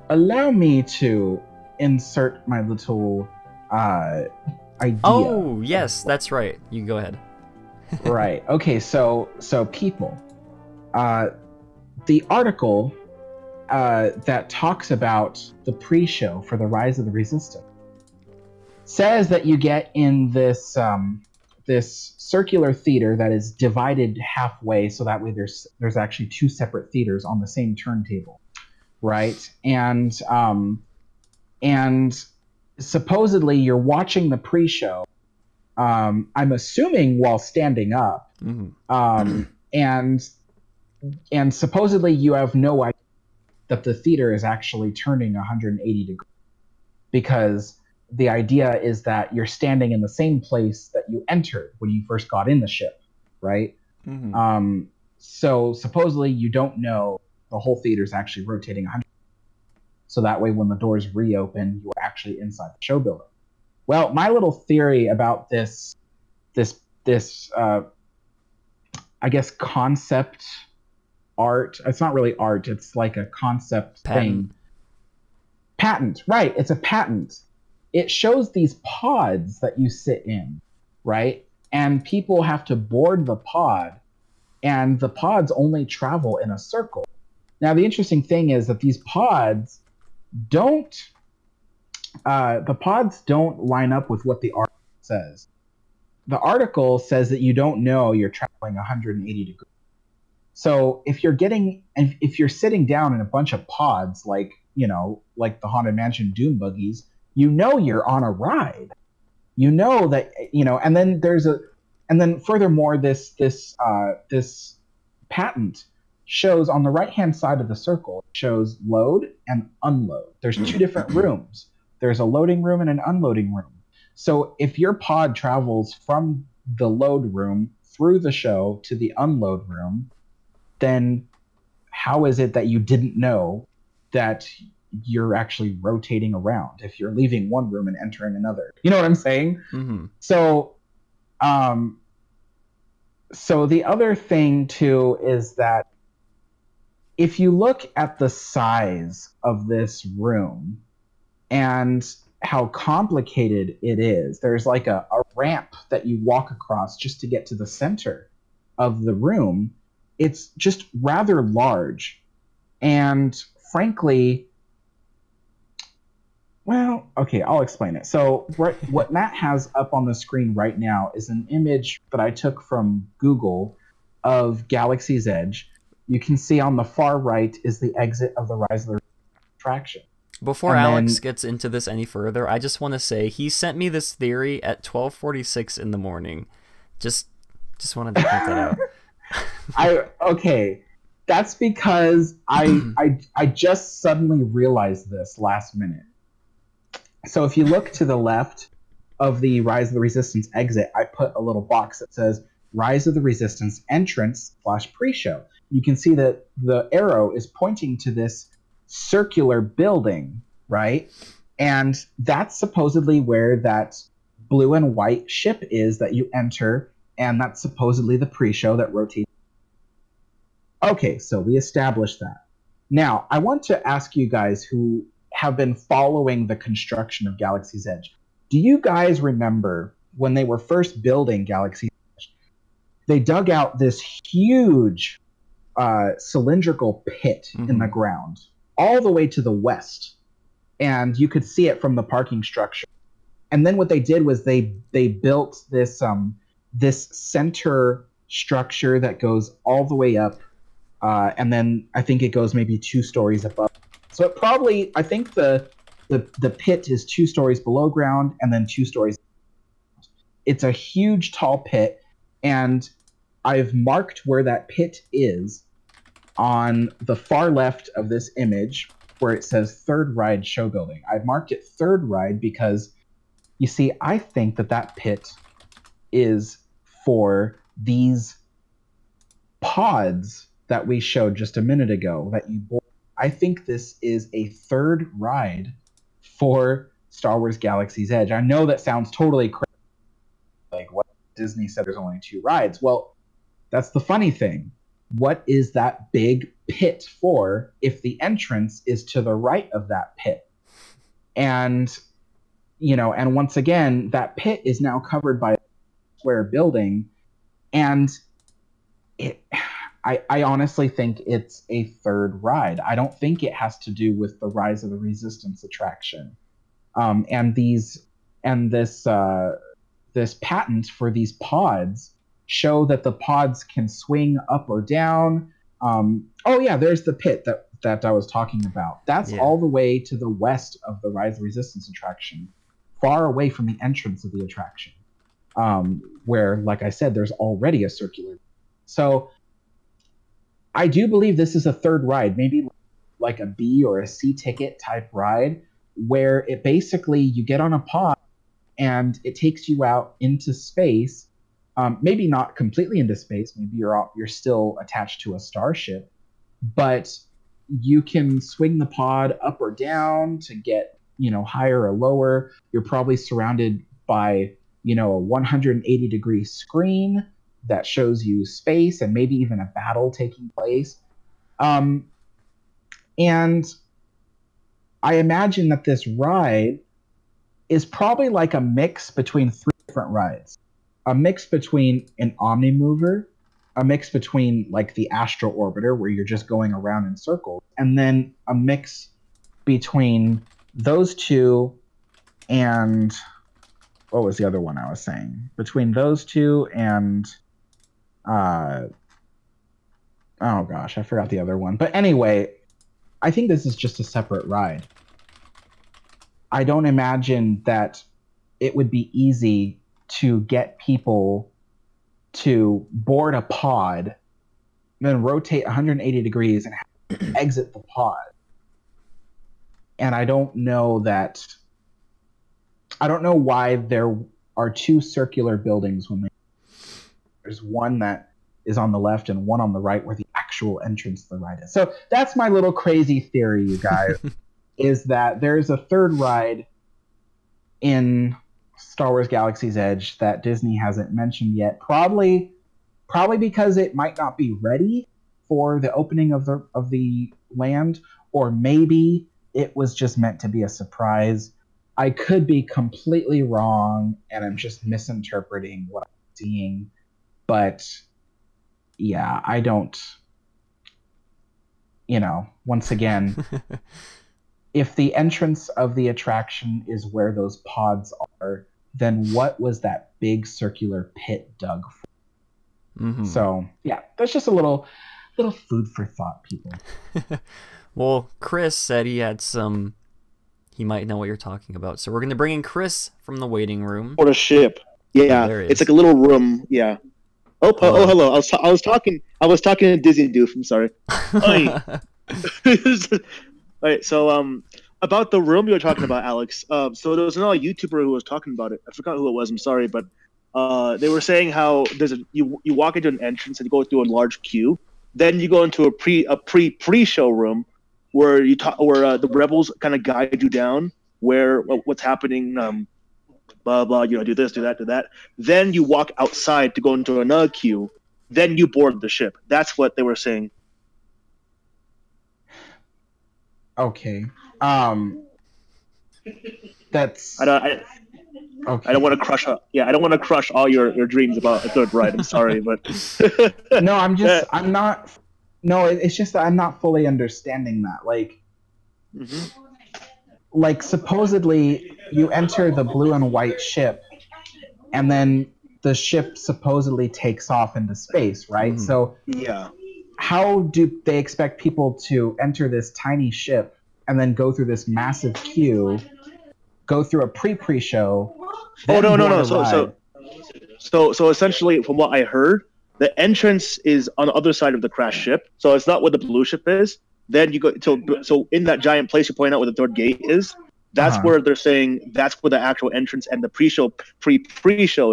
allow me to insert my little uh, idea. Oh, yes, that's right. You can go ahead. Right. Okay. So people, uh, the article that talks about the pre-show for the Rise of the Resistance says that you get in this circular theater that is divided halfway, so that way there's actually two separate theaters on the same turntable, right? And supposedly you're watching the pre-show. I'm assuming while standing up, and supposedly you have no idea that the theater is actually turning 180 degrees, because the idea is that you're standing in the same place that you entered when you first got in the ship, right? So supposedly you don't know the whole theater is actually rotating 100. So that way when the doors reopen, you're actually inside the show building. Well, my little theory about this I guess concept art. It's not really art. It's like a concept thing. Patent, right? It's a patent. It shows these pods that you sit in, right? And people have to board the pod, and the pods only travel in a circle. Now, the interesting thing is that these pods don't line up with what the article says. The article says that you don't know you're traveling 180 degrees. So if you're sitting down in a bunch of pods, like the Haunted Mansion Doom buggies, you're on a ride. And then furthermore, this patent shows on the right hand side of the circle, it shows load and unload. There's two different rooms. There's a loading room and an unloading room. So if your pod travels from the load room through the show to the unload room, then how is it that you didn't know that you're actually rotating around if you're leaving one room and entering another? You know what I'm saying? So the other thing too is that if you look at the size of this room and how complicated it is, there's like a ramp that you walk across just to get to the center of the room. It's just rather large. And frankly, well, okay, I'll explain it. So what Matt has up on the screen right now is an image that I took from Google of Galaxy's Edge. You can see on the far right is the exit of the Rise of the attraction. Before Alex gets into this any further, I just want to say he sent me this theory at 12:46 in the morning. Just wanted to point that out. Okay. That's because I just suddenly realized this last minute. So if you look to the left of the Rise of the Resistance exit, I put a little box that says Rise of the Resistance entrance / pre-show. You can see that the arrow is pointing to this circular building, right? And that's supposedly where that blue and white ship is that you enter, and that's supposedly the pre-show that rotates. Okay, so we established that. Now, I want to ask you guys who have been following the construction of Galaxy's Edge. Do you guys remember when they were first building Galaxy's Edge? They dug out this huge cylindrical pit in the ground, all the way to the west, and you could see it from the parking structure. And then what they did was they built this center structure that goes all the way up, and then I think it goes maybe 2 stories above. So it probably, I think the pit is 2 stories below ground and then 2 stories. It's a huge tall pit, and I've marked where that pit is on the far left of this image where it says Third Ride Show Building. I've marked it Third Ride because, you see, I think that pit is for these pods that we showed just a minute ago that you board. I think this is a third ride for Star Wars Galaxy's Edge. I know that sounds totally crazy. Like, what Disney said there's only 2 rides. Well, that's the funny thing. what is that big pit for if the entrance is to the right of that pit? And, and once again, that pit is now covered by a square building. And I honestly think it's a third ride. I don't think it has to do with the Rise of the Resistance attraction. This patent for these pods show that the pods can swing up or down. There's the pit that I was talking about. That's all the way to the west of the Rise of Resistance attraction, far away from the entrance of the attraction, where, like I said, there's already a circular. So I do believe this is a third ride, maybe like a B or a C ticket type ride, where it basically, you get on a pod and it takes you out into space. Maybe not completely into space. Maybe you're still attached to a starship, but you can swing the pod up or down to get, higher or lower. You're probably surrounded by, a 180-degree screen that shows you space and maybe even a battle taking place. And I imagine that this ride is probably like a mix between three different rides. A mix between an Omnimover, a mix between like the Astro Orbiter, where you're just going around in circles, and then a mix between those two and what was the other one I was saying? Between those two and oh gosh, I forgot the other one. But anyway, I think this is just a separate ride. I don't imagine that it would be easy to get people to board a pod, then rotate 180 degrees and exit the pod. And I don't know why there are two circular buildings when there's one that is on the left and one on the right where the actual entrance to the ride is. So that's my little crazy theory, you guys, is that there's a third ride in Star Wars Galaxy's Edge that Disney hasn't mentioned yet. Probably because it might not be ready for the opening of the land, or maybe it was just meant to be a surprise. I could be completely wrong, and I'm just misinterpreting what I'm seeing. But yeah, I don't. Once again, if the entrance of the attraction is where those pods are, then what was that big circular pit dug for? Mm-hmm. So yeah, that's just a little food for thought, people. Well, Chris said he might know what you're talking about. So we're going to bring in Chris from the waiting room. Or a ship. Yeah, it's like a little room. Yeah. Oh, hello. I was talking to Disney Doof. I'm sorry. All right, so about the room you were talking about, Alex. So there was another YouTuber who was talking about it. I forgot who it was. I'm sorry, but they were saying how you walk into an entrance and you go through a large queue. Then you go into a pre-show room where the rebels kind of guide you down what's happening. Blah blah. Do this, do that, do that. Then you walk outside to go into another queue. Then you board the ship. That's what they were saying. Okay. That's. Okay. I don't want to crush. I don't want to crush all your dreams about a third ride. I'm sorry, but. No, I'm not. No, it's just that I'm not fully understanding that. Like, like supposedly you enter the blue and white ship, and then the ship supposedly takes off into space, right? Mm-hmm. So yeah. How do they expect people to enter this tiny ship and then go through this massive queue, go through a pre-show? Oh no. So essentially, from what I heard, the entrance is on the other side of the crash ship. So it's not where the blue ship is. Then you go so in that giant place you point out where the third gate is. That's where they're saying that's where the actual entrance and the pre-show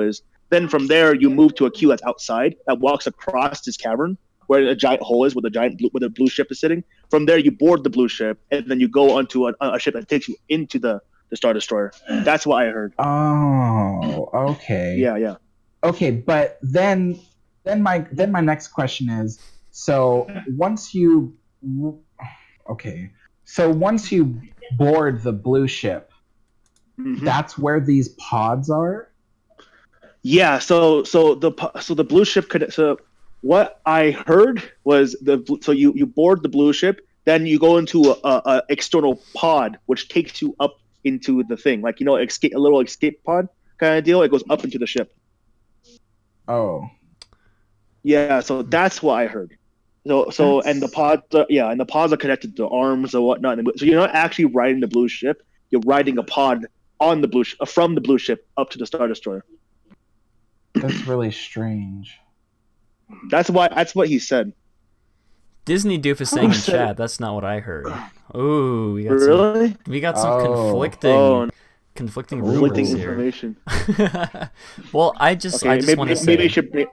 is. Then from there you move to a queue that's outside that walks across this cavern where a giant hole is, where the blue ship is sitting. From there, you board the blue ship, and then you go onto a ship that takes you into the Star Destroyer. That's what I heard. Oh, okay. Yeah. Okay, but then my next question is, So once you once you board the blue ship, that's where these pods are. Yeah. So the blue ship could. So what I heard was you board the blue ship, then you go into a external pod, which takes you up into the thing, like a little escape pod kind of deal. It goes up into the ship. Oh. Yeah. So that's what I heard. So and the pods are connected to arms or whatnot. So you're not actually riding the blue ship. You're riding a pod on the from the blue ship up to the Star Destroyer. That's really strange. That's what he said. Disney Doof is saying in chat, that's not what I heard. Ooh, we got some conflicting rumors here. Information. Well, I just want to say. Maybe it should.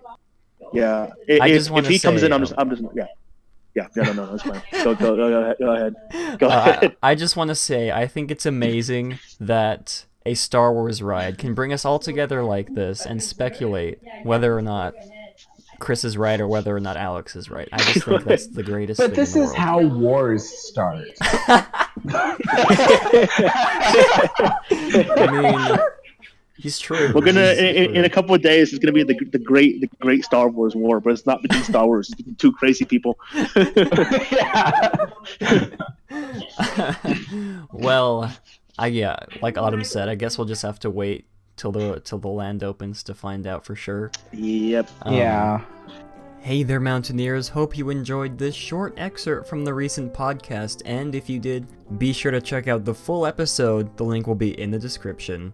Yeah. If he comes in, I'm just yeah. Yeah, no, that's fine. Go ahead. I just want to say, I think it's amazing that a Star Wars ride can bring us all together like this and speculate whether or not Chris is right or whether or not Alex is right. I just think that's the greatest thing in the world. But this is how wars start. I mean, he's true. We're gonna in a couple of days. It's gonna be the great Star Wars war, but it's not between Star Wars. It's between two crazy people. Well, like Autumn said, I guess we'll just have to wait till the land opens to find out for sure. Yep. Yeah. Hey there, Mountaineers. Hope you enjoyed this short excerpt from the recent podcast, and if you did, be sure to check out the full episode. The link will be in the description.